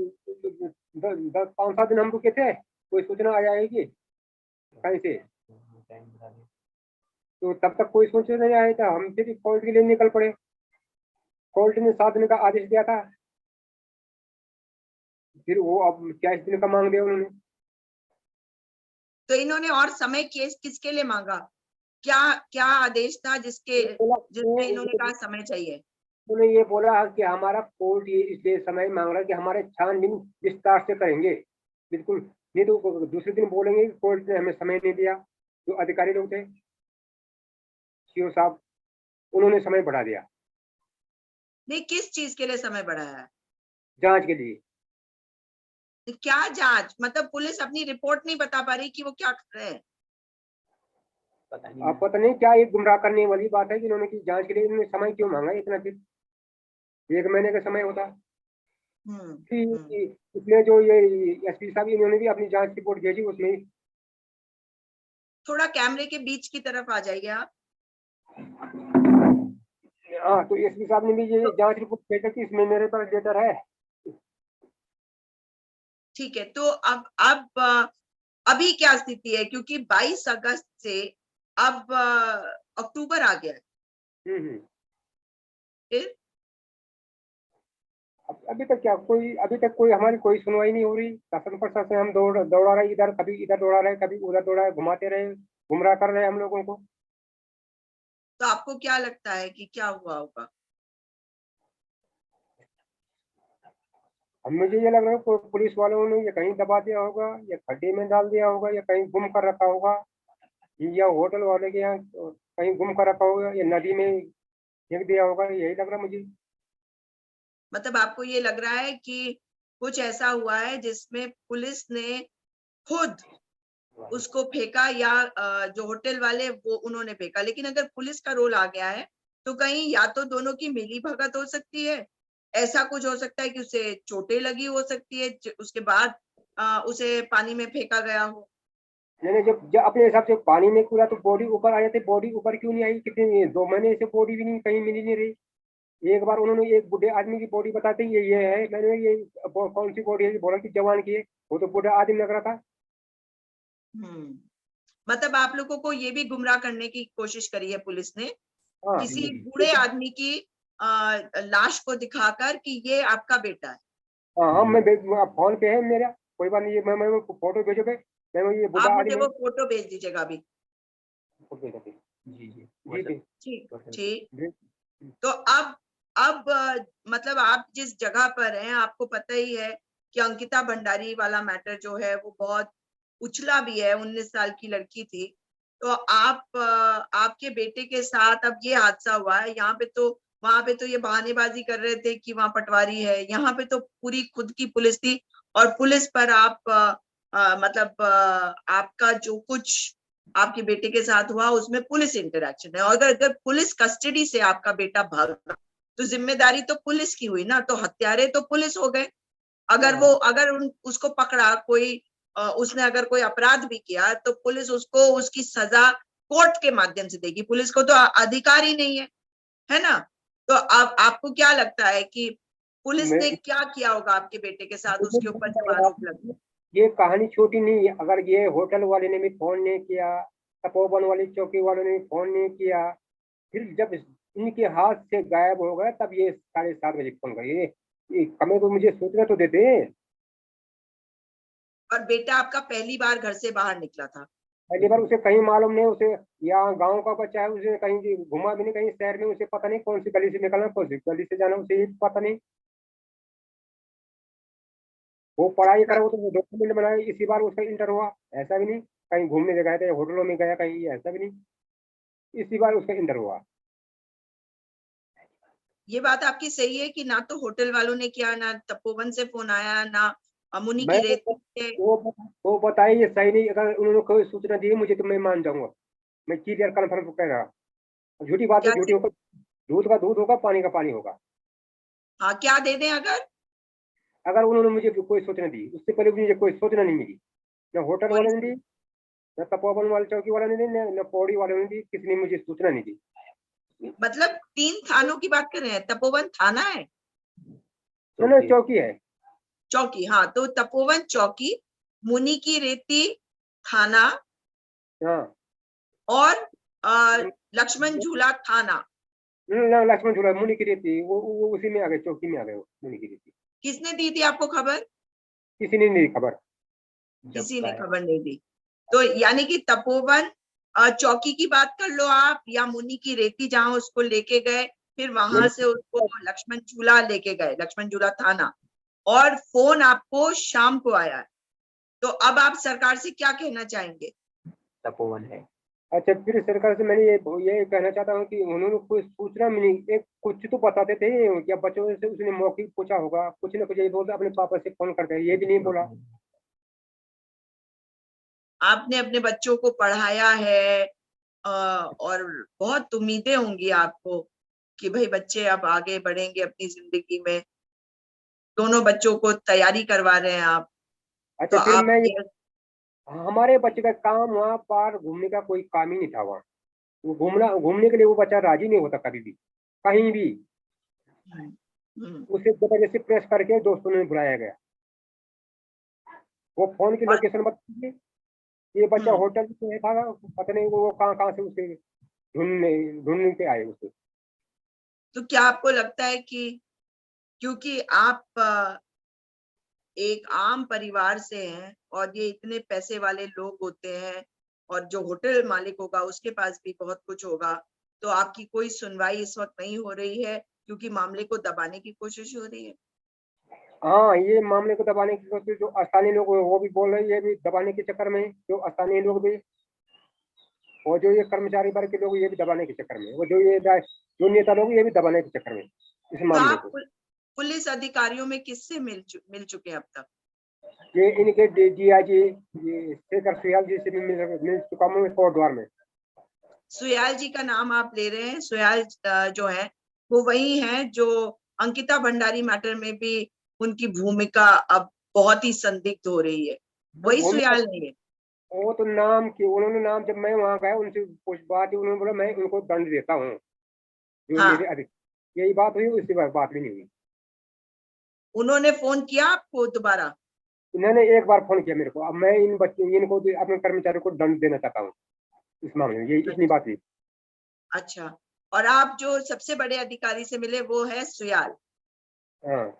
[SPEAKER 3] 10-5-7 दिन हम रुके थे, कोई सूचना आ जाएगी कहीं से, तो तब तक कोई सूचना नहीं आया था, हम फिर कोर्ट के लिए निकल पड़े। कोर्ट ने 7 दिन का आदेश दिया था, फिर वो अब 22 दिन का मांग दिया उन्होंने।
[SPEAKER 2] तो इन्होंने और समय केस किसके लिए मांगा? क्या क्या आदेश था जिसमें इन्होंने कहा समय चाहिए?
[SPEAKER 3] उन्होंने ये बोला कि हमारा कोर्ट ये इसलिए समय मांग रहा है कि हमारे छानबीन विस्तार से करेंगे, बिल्कुल नहीं तो दूसरे दिन बोलेंगे कि कोर्ट ने हमें समय नहीं दिया। जो अधिकारी लोग थे, सीओ साहब, उन्होंने समय बढ़ा दिया
[SPEAKER 2] नहीं, किस चीज के लिए समय बढ़ाया है?
[SPEAKER 3] जांच के लिए।
[SPEAKER 2] तो क्या जांच? मतलब पुलिस अपनी रिपोर्ट नहीं बता पा रही कि वो क्या कर रहे हैं?
[SPEAKER 4] पता नहीं
[SPEAKER 3] आप पता नहीं क्या, ये गुमराह करने वाली बात है कि इन्होंने की जांच के लिए इन्होंने समय क्यों मांगा इतना? फिर 1 महीने का समय होता कि इसमें जो ये एसपी साहब, इन्होंने भी अपनी जांच रिपोर्ट भेजी उसमें ही।
[SPEAKER 2] थोड़ा कैमरे के बीच की तरफ आ जाइए आप।
[SPEAKER 3] हाँ, तो एसपी साहब ने भी ये जांच रिपोर्ट भेजा कि इसमें मेरे पास लेटर है।
[SPEAKER 2] ठीक है, तो अब अभी क्या स्थिति है? क्योंकि 22 अगस्त से अब अक्टूबर आ गया है। फिर
[SPEAKER 3] अभी तक कोई हमारी कोई सुनवाई नहीं हो रही। शासन प्रशासन हम दौड़ा रहे, इधर कभी इधर दौड़ा रहे, कभी उधर दौड़ा रहे, घुमाते रहे, गुमराह कर रहे हैं हम लोगों को।
[SPEAKER 2] तो आपको क्या लगता है कि क्या हुआ होगा?
[SPEAKER 3] अब मुझे ये लग रहा है पुलिस वालों ने ये कहीं दबा दिया होगा, या खड्डे में डाल दिया होगा, या कहीं गुम कर रखा होगा, या होटल वाले के यहाँ कहीं गुम कर रखा होगा, या नदी में फेंक दिया होगा। यही लग रहा है मुझे।
[SPEAKER 2] मतलब आपको ये लग रहा है कि कुछ ऐसा हुआ है जिसमें पुलिस ने खुद उसको फेंका, या जो होटल वाले वो उन्होंने फेंका? लेकिन अगर पुलिस का रोल आ गया है तो कहीं या तो दोनों की मिली भगत हो सकती है, ऐसा कुछ हो सकता है कि उसे चोटें लगी हो सकती है, उसके बाद उसे पानी में फेंका गया हो।
[SPEAKER 3] मैंने जब अपने हिसाब से पानी में कूदा तो बॉडी ऊपर आ जाती। बॉडी ऊपर क्यों नहीं आई? कितने 2 महीने से बॉडी भी नहीं कहीं मिली नहीं रही। एक बार उन्होंने एक बुढ़े आदमी की बॉडी बताते ये है। मैंने ये कौन सी बॉडी है? बोला कि जवान की है। वो तो बुढ़ा आदमी लग रहा था।
[SPEAKER 2] मतलब आप लोगों को ये भी गुमराह करने की कोशिश करी है पुलिस ने,
[SPEAKER 3] हाँ,
[SPEAKER 2] किसी बूढ़े आदमी की लाश को दिखाकर कि ये आपका बेटा है।
[SPEAKER 3] हाँ, मैं फोन पे है मेरा, कोई बात नहीं। मैं फोटो भेजो पे, मैं ये बुढ़ा
[SPEAKER 2] आप मुझे
[SPEAKER 3] आदमी।
[SPEAKER 2] वो फोटो भेज दीजिएगा अभी।
[SPEAKER 4] जी जी
[SPEAKER 2] ठीक ठीक। तो अब मतलब आप जिस जगह पर हैं, आपको पता ही है कि अंकिता भंडारी वाला मैटर जो है वो बहुत उछला भी है। 19 साल की लड़की थी। तो आपके बेटे के साथ अब ये हादसा हुआ है। यहाँ पे तो, वहां पे तो ये बहानेबाजी कर रहे थे कि वहां पटवारी है, यहाँ पे तो पूरी खुद की पुलिस थी। और पुलिस पर आप मतलब आपका जो कुछ आपके बेटे के साथ हुआ उसमें पुलिस इंटरेक्शन है। और अगर पुलिस कस्टडी से आपका बेटा भागा तो जिम्मेदारी तो पुलिस की हुई ना, तो हत्यारे तो पुलिस हो गए। अगर उसको पकड़ा कोई, उसने अगर कोई अपराध भी किया तो पुलिस उसको उसकी सजा कोर्ट के माध्यम से देगी। पुलिस को तो अधिकार ही नहीं है ना? तो अब आपको क्या लगता है कि पुलिस ने क्या किया होगा आपके बेटे के साथ, उसके ऊपर जब आरोप लगे?
[SPEAKER 3] ये कहानी छोटी नहीं है। अगर ये होटल वाले ने भी फोन नहीं किया, तपोवन वाली चौकी वालों ने भी फोन नहीं किया, फिर जब इनके हाथ से गायब हो गए तब ये 7:30 बजे फोन करिए। कमे तो मुझे सोचना तो देते।
[SPEAKER 2] और बेटा आपका पहली बार घर से बाहर निकला था?
[SPEAKER 3] पहली बार उसे कहीं मालूम नहीं। उसे यहाँ गांव का बच्चा है, उसे कहीं घुमा भी नहीं कहीं शहर में। उसे पता नहीं कौन सी गली से निकलना, कौन सी गली से जाना, उसे पता नहीं। वो पढ़ाई करा, वो तो डॉक्यूमेंट बनाया। इसी बार उसका इंटर हुआ, ऐसा भी नहीं कहीं घूमने गया था, होटलों में गया कहीं, ऐसा भी नहीं। इसी बार उसका इंटर हुआ।
[SPEAKER 2] ये बात आपकी सही है कि ना तो होटल वालों ने किया, ना तपोवन से फोन आया, ना मुनि
[SPEAKER 3] मैं
[SPEAKER 2] की रेती से।
[SPEAKER 3] वो बताइए ये सही नहीं। अगर उन्होंने कोई सूचना दी मुझे तो मैं मान जाऊंगा। मैं क्लियर कन्फर्म कह रहा। झूठी बात है, झूठी होगा। दूध का दूध होगा, पानी का पानी होगा।
[SPEAKER 2] हाँ, क्या दे दें
[SPEAKER 3] अगर उन्होंने मुझे कोई सूचना दी, उससे पहले मुझे कोई सूचना नहीं मिली। न होटल वाले ने दी, न तपोवन वाले चौकी वाले ने दी, न पौड़ी वाले ने दी। किसी ने मुझे सूचना नहीं दी।
[SPEAKER 2] मतलब 3 थानों की बात कर रहे हैं? तपोवन थाना है?
[SPEAKER 3] चौकी है।
[SPEAKER 2] चौकी, हाँ। तो तपोवन चौकी, मुनि की रेती थाना,
[SPEAKER 3] हाँ,
[SPEAKER 2] और लक्ष्मण झूला थाना।
[SPEAKER 3] लक्ष्मण झूला मुनि की रेती, वो उसी में आ गए, चौकी में आ गए वो मुनि की रेती।
[SPEAKER 2] किसने दी थी आपको खबर?
[SPEAKER 3] किसी ने नहीं खबर।
[SPEAKER 2] किसी ने खबर नहीं दी। तो यानी कि तपोवन चौकी की बात कर लो आप, या मुनि की रेती जहां उसको लेके गए, फिर वहां से उसको लक्ष्मण झूला लेके गए, लक्ष्मण झूला थाना, और फोन आपको शाम को आया है। तो अब आप सरकार से क्या कहना चाहेंगे?
[SPEAKER 4] तपोवन है।
[SPEAKER 3] अच्छा, फिर सरकार से मैंने ये कहना चाहता हूँ कि उन्होंने कोई सूचना मिली, एक कुछ तो बताते थे क्या बच्चों से, उसने मौके पूछा होगा, कुछ ना कुछ ये बोलते अपने पापा से फोन करके, ये भी नहीं बोला।
[SPEAKER 2] आपने अपने बच्चों को पढ़ाया है और बहुत उम्मीदें होंगी आपको कि भाई बच्चे अब आगे बढ़ेंगे अपनी जिंदगी में, दोनों बच्चों को तैयारी करवा रहे हैं आप। तो
[SPEAKER 3] अच्छा, फिर
[SPEAKER 2] आप
[SPEAKER 3] मैं हमारे बच्चे का काम वहाँ पार घूमने का कोई काम ही नहीं था वहाँ। वो घूमने के लिए वो बच्चा राजी नहीं होता कभी भी, कहीं भी। उसे जबरदस्ती प्रेस करके दोस्तों ने बुलाया गया। वो फोन की
[SPEAKER 2] और
[SPEAKER 3] लोकेशन बताइए, ये बच्चा होटल में था, पता नहीं वो कहाँ कहाँ से उसे ढूंढने के आए उसे।
[SPEAKER 2] तो क्या आपको लगता है कि क्योंकि आप एक आम परिवार से हैं और ये इतने पैसे वाले लोग होते हैं, और जो होटल मालिक होगा उसके पास भी बहुत कुछ होगा, तो आपकी कोई सुनवाई इस वक्त नहीं हो रही है क्योंकि मामले को दबाने की कोशिश हो रही है?
[SPEAKER 3] हाँ, ये मामले को दबाने की कोशिश जो स्थानीय लोग वो भी बोल रहे हैं, ये भी दबाने के चक्कर में, जो स्थानीय लोग भी, और जो ये कर्मचारी वर्ग के लोग ये भी दबाने के चक्कर में, वो जो नेता लोग ये भी दबाने के चक्कर में इस
[SPEAKER 2] तो
[SPEAKER 3] मामले
[SPEAKER 2] आप
[SPEAKER 3] को।
[SPEAKER 2] पुलिस अधिकारियों में किससे मिल चुके हैं अब तक?
[SPEAKER 3] ये इनके डीआईजी ये शेखर सुयाल जी से भी मिल चुका हूँ कोटद्वार में।
[SPEAKER 2] सुयाल जी का नाम आप ले रहे हैं? सुयाल जो है वो वही है जो अंकिता भंडारी मैटर में भी उनकी भूमिका अब बहुत ही संदिग्ध हो रही है, वही सुयाल नहीं है?
[SPEAKER 3] वो तो नाम की उन्होंने नाम, जब मैं वहाँ गया उनसे कुछ बात हुई, उन्होंने बोला मैं उनको दंड देता हूँ जो
[SPEAKER 2] हाँ,
[SPEAKER 3] मेरे अधिक, यही बात हुई, उसके बाद बात भी नहीं हुई।
[SPEAKER 2] उन्होंने फोन किया आपको दोबारा?
[SPEAKER 3] इन्होंने एक बार फोन किया मेरे को, अब मैं इन बच्चों इनको अपने कर्मचारियों को दंड देना चाहता हूँ इस मामले में, यही इतनी बात हुई।
[SPEAKER 2] अच्छा, और आप जो सबसे बड़े अधिकारी से मिले वो है सुयाल?
[SPEAKER 3] हाँ,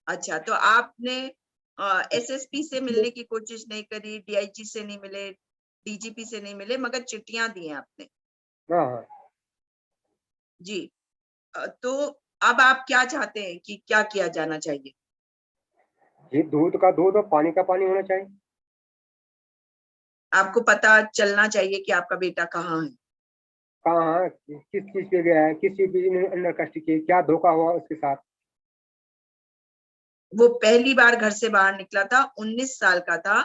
[SPEAKER 2] अच्छा, तो आपने एसएसपी से मिलने की कोशिश नहीं करी, डीआईजी से नहीं मिले, डीजीपी से नहीं मिले, मगर चिट्ठियां दी हैं आपने?
[SPEAKER 3] हाँ, हाँ।
[SPEAKER 2] जी। तो अब आप क्या चाहते हैं कि क्या किया जाना चाहिए?
[SPEAKER 3] ये दूध का दूध और पानी का पानी होना चाहिए।
[SPEAKER 2] आपको पता चलना चाहिए कि आपका बेटा कहाँ है।
[SPEAKER 3] कहाँ किस चीज पे गया है, किस चीज पे अंडर कस्टडी की, क्या धोखा हुआ उसके साथ।
[SPEAKER 2] वो पहली बार घर से बाहर निकला था, 19 साल का था,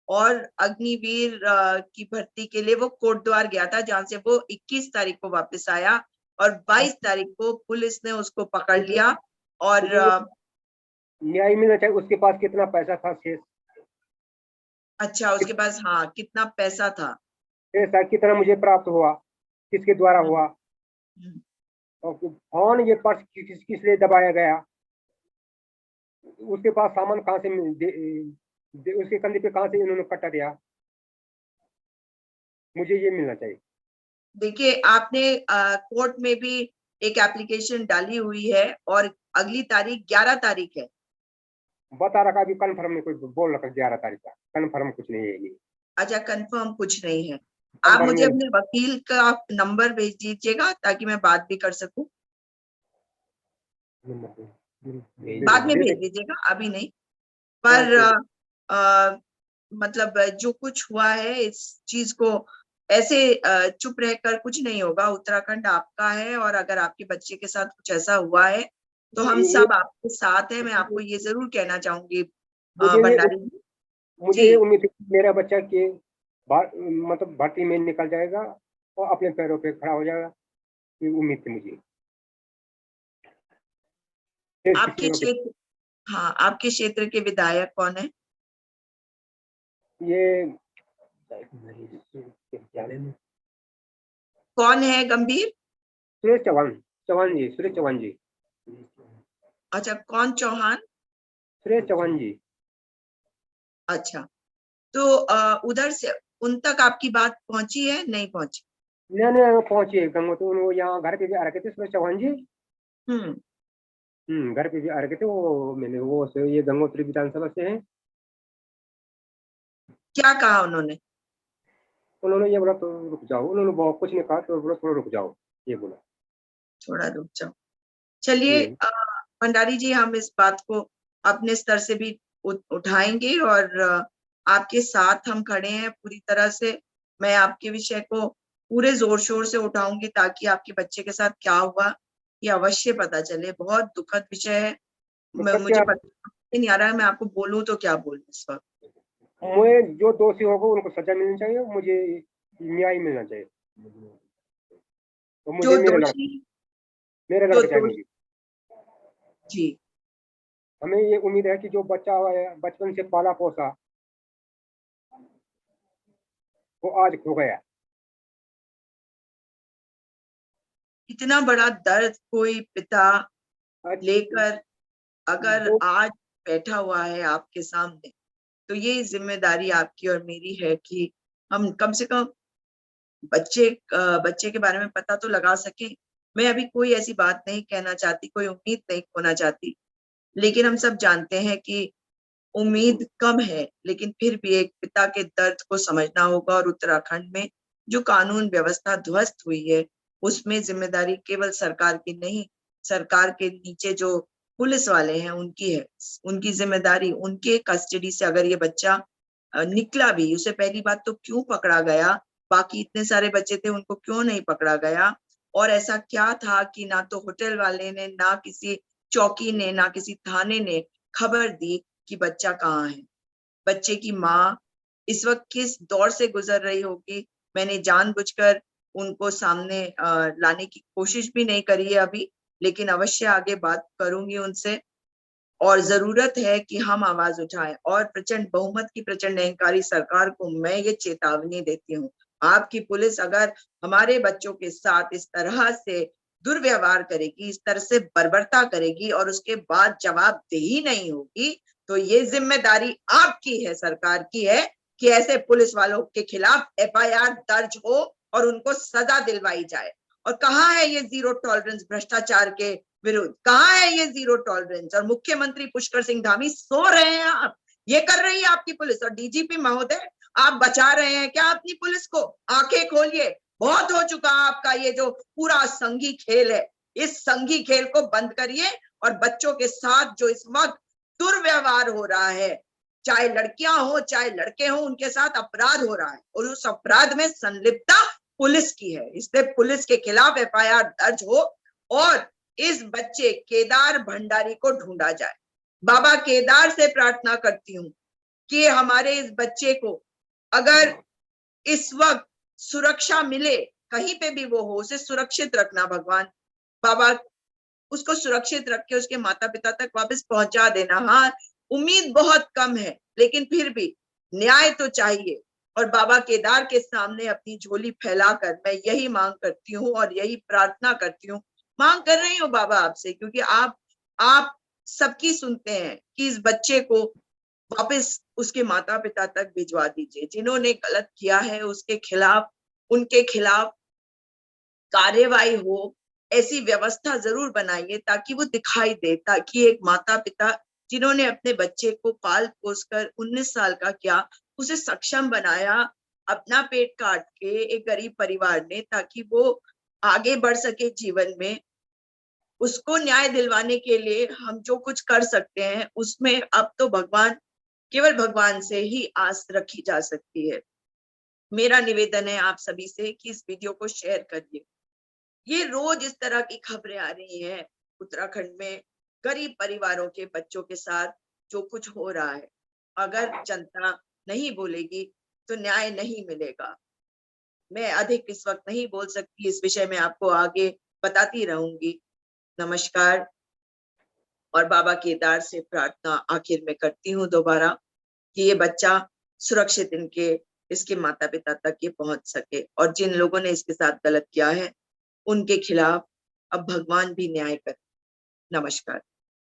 [SPEAKER 2] और अग्निवीर की भर्ती के लिए वो कोटद्वार गया था, जहां से वो 21 तारीख को वापस आया, और 22 तारीख को पुलिस ने उसको पकड़ लिया। और
[SPEAKER 3] न्याय मिलना चाहिए, उसके पास कितना पैसा था शेष।
[SPEAKER 2] अच्छा, उसके पास हाँ कितना पैसा था?
[SPEAKER 3] शेष कितना मुझे प्राप्त हुआ, किसके द्वारा हुआ,
[SPEAKER 2] हम्म।
[SPEAKER 3] और फोन ये पर्स किस लिए दबाया गया, उसके पास सामान कहाँ से उसके कंधे पे कहाँ से इन्होंने कटा दिया, मुझे ये मिलना चाहिए।
[SPEAKER 2] देखिए, आपने कोर्ट में भी एक एप्लीकेशन डाली हुई है, और अगली तारीख 11 तारीख है।
[SPEAKER 3] बता रखा, अभी कंफर्म नहीं, कोई बोल रखा 11 तारीख का, कंफर्म कुछ नहीं है ये।
[SPEAKER 2] अच्छा, कंफर्म कुछ नहीं है। आप मुझे अपने वकील का नंबर भेज दीजिएगा ताकि मैं बात भी कर सकूं। बाद में भेज दीजिएगा, अभी नहीं। पर मतलब जो कुछ हुआ है इस चीज को ऐसे चुप रहकर कुछ नहीं होगा। उत्तराखंड आपका है, और अगर आपके बच्चे के साथ कुछ ऐसा हुआ है तो हम सब आपके साथ हैं। मैं आपको ये जरूर कहना चाहूंगी भंडारी जी।
[SPEAKER 3] मुझे ये उम्मीद है कि मेरा बच्चा के मतलब भर्ती में निकल जाएगा और अपने पैरों पे खड़ा हो जाएगा, ये उम्मीद थी मुझे।
[SPEAKER 2] आपके क्षेत्र, हाँ, आपके क्षेत्र के विधायक कौन है?
[SPEAKER 3] ये
[SPEAKER 2] कौन है गंभीर?
[SPEAKER 3] सुरेश चौहान जी, सुरेश चौहान जी।
[SPEAKER 2] अच्छा, कौन चौहान?
[SPEAKER 3] सुरेश चौहान जी।
[SPEAKER 2] अच्छा, तो उधर से उन तक आपकी बात पहुंची है, नहीं पहुंची?
[SPEAKER 3] नहीं पहुंची गंगोत्री, वो यहाँ घर पे भी आ रखे थे सुरेश चौहान जी। घर पे भी आ रखे थे वो, मैंने वो ये गंगोत्री विधानसभा से हैं।
[SPEAKER 2] क्या कहा उन्होंने?
[SPEAKER 3] उन्होंने ये बोला तो रुक जाओ, उन्होंने बहुत कुछ नहीं कहा, तो बोला थोड़ा रुक जाओ, ये बोला।
[SPEAKER 2] थोड़ा रुक जाओ। चलिए
[SPEAKER 3] जी
[SPEAKER 2] भंडारी जी, हम इस बात को अपने स्तर से भी उठाएंगे और आपके साथ हम खड़े हैं पूरी तरह से। मैं आपके विषय को पूरे जोर शोर से उठाऊंगी ताकि आपके बच्चे के साथ क्या हुआ ये अवश्य पता चले। बहुत दुखद विषय है।
[SPEAKER 3] तो सर
[SPEAKER 2] मुझे
[SPEAKER 3] क्या,
[SPEAKER 2] पता नहीं आ रहा है मैं आपको बोलूं तो क्या बोलूं इस वक्त।
[SPEAKER 3] मैं जो दोषी होगा उनको सजा मिलनी चाहिए, मुझे न्याय मिलना चाहिए। तो
[SPEAKER 2] जो
[SPEAKER 3] मुझे
[SPEAKER 2] दोषी
[SPEAKER 3] मेरे
[SPEAKER 2] जो
[SPEAKER 3] लड़के चाहिए
[SPEAKER 2] दोषी
[SPEAKER 3] मुझे।
[SPEAKER 2] जी,
[SPEAKER 3] हमें ये उम्मीद है कि जो बच्चा बचपन से पाला पोसा वो आज खो गया।
[SPEAKER 2] इतना बड़ा दर्द कोई पिता
[SPEAKER 3] आज
[SPEAKER 2] लेकर अगर
[SPEAKER 3] जो
[SPEAKER 2] आज बैठा हुआ है आपके सामने, तो ये जिम्मेदारी आपकी और मेरी है कि हम कम से कम बच्चे के बारे में पता तो लगा सके। मैं अभी कोई ऐसी बात नहीं कहना चाहती, कोई उम्मीद नहीं खोना चाहती, लेकिन हम सब जानते हैं कि उम्मीद कम है, लेकिन फिर भी एक पिता के दर्द को समझना होगा। और उत्तराखंड में जो कानून व्यवस्था ध्वस्त हुई है उसमें जिम्मेदारी केवल सरकार की नहीं, सरकार के नीचे जो पुलिस वाले हैं उनकी है। उनकी जिम्मेदारी, उनके कस्टडी से अगर ये बच्चा निकला भी, उसे पहली बात तो क्यों पकड़ा गया, बाकी इतने सारे बच्चे थे उनको क्यों नहीं पकड़ा गया, और ऐसा क्या था कि ना तो होटल वाले ने, ना किसी चौकी ने, ना किसी थाने ने खबर दी कि बच्चा कहाँ है। बच्चे की माँ इस वक्त किस दौर से गुजर रही होगी। मैंने जानबूझकर उनको सामने लाने की कोशिश भी नहीं करी है अभी, लेकिन अवश्य आगे बात करूंगी उनसे। और जरूरत है कि हम आवाज उठाएं। और प्रचंड बहुमत की प्रचंड अहंकारी सरकार को मैं ये चेतावनी देती हूँ, आपकी पुलिस अगर हमारे बच्चों के साथ इस तरह से दुर्व्यवहार करेगी, इस तरह से बर्बरता करेगी और उसके बाद जवाबदेही नहीं होगी, तो ये जिम्मेदारी आपकी है, सरकार की है कि ऐसे पुलिस वालों के खिलाफ FIR दर्ज हो और उनको सजा दिलवाई जाए। और कहाँ है ये जीरो टॉलरेंस भ्रष्टाचार के विरुद्ध, कहाँ है ये जीरो टॉलरेंस? और मुख्यमंत्री पुष्कर सिंह धामी सो रहे हैं आप, ये कर रही है आपकी पुलिस। और DGP महोदय, आप बचा रहे हैं क्या अपनी पुलिस को? आंखें खोलिए, बहुत हो चुका आपका ये जो पूरा संघी खेल है, इस संघी खेल को बंद करिए। और बच्चों के साथ जो इस वक्त दुर्व्यवहार हो रहा है, चाहे लड़कियां हो चाहे लड़के हो, उनके साथ अपराध हो रहा है और उस अपराध में संलिप्तता पुलिस की है। इसलिए पुलिस के खिलाफ FIR दर्ज हो और इस बच्चे केदार भंडारी को ढूंढा जाए। बाबा केदार से प्रार्थना करती हूँ कि हमारे इस बच्चे को अगर इस वक्त सुरक्षा मिले, कहीं पे भी वो हो, उसे सुरक्षित रखना भगवान। बाबा उसको सुरक्षित रख के उसके माता पिता तक वापस पहुंचा देना। हाँ, उम्मीद बहुत कम है, लेकिन फिर भी न्याय तो चाहिए। और बाबा केदार के सामने अपनी झोली फैलाकर मैं यही मांग करती हूँ और यही प्रार्थना करती हूँ, मांग कर रही हूँ बाबा आपसे, क्योंकि आप सबकी सुनते हैं कि इस बच्चे को वापस उसके माता पिता तक भिजवा दीजिए। जिन्होंने गलत किया है उसके खिलाफ, उनके खिलाफ कार्यवाही हो, ऐसी व्यवस्था जरूर बनाइए ताकि वो दिखाई दे, ताकि एक माता पिता जिन्होंने अपने बच्चे को पाल पोस कर 19 साल का किया, उसे सक्षम बनाया अपना पेट काट के एक गरीब परिवार ने, ताकि वो आगे बढ़ सके जीवन में, उसको न्याय दिलवाने के लिए हम जो कुछ कर सकते हैं उसमें अब तो भगवान, केवल भगवान से ही आस रखी जा सकती है। मेरा निवेदन है आप सभी से कि इस वीडियो को शेयर करिए। ये रोज इस तरह की खबरें आ रही हैं उत्तराखंड में गरीब परिवारों के बच्चों के साथ जो कुछ हो रहा है। अगर जनता नहीं बोलेगी तो न्याय नहीं मिलेगा। मैं अधिक इस वक्त नहीं बोल सकती, इस विषय में आपको आगे बताती रहूंगी। नमस्कार। और बाबा केदार से प्रार्थना आखिर में करती हूँ दोबारा कि ये बच्चा सुरक्षित इसके माता पिता तक ये पहुंच सके, और जिन लोगों ने इसके साथ गलत किया है उनके खिलाफ अब भगवान भी न्याय करे। नमस्कार।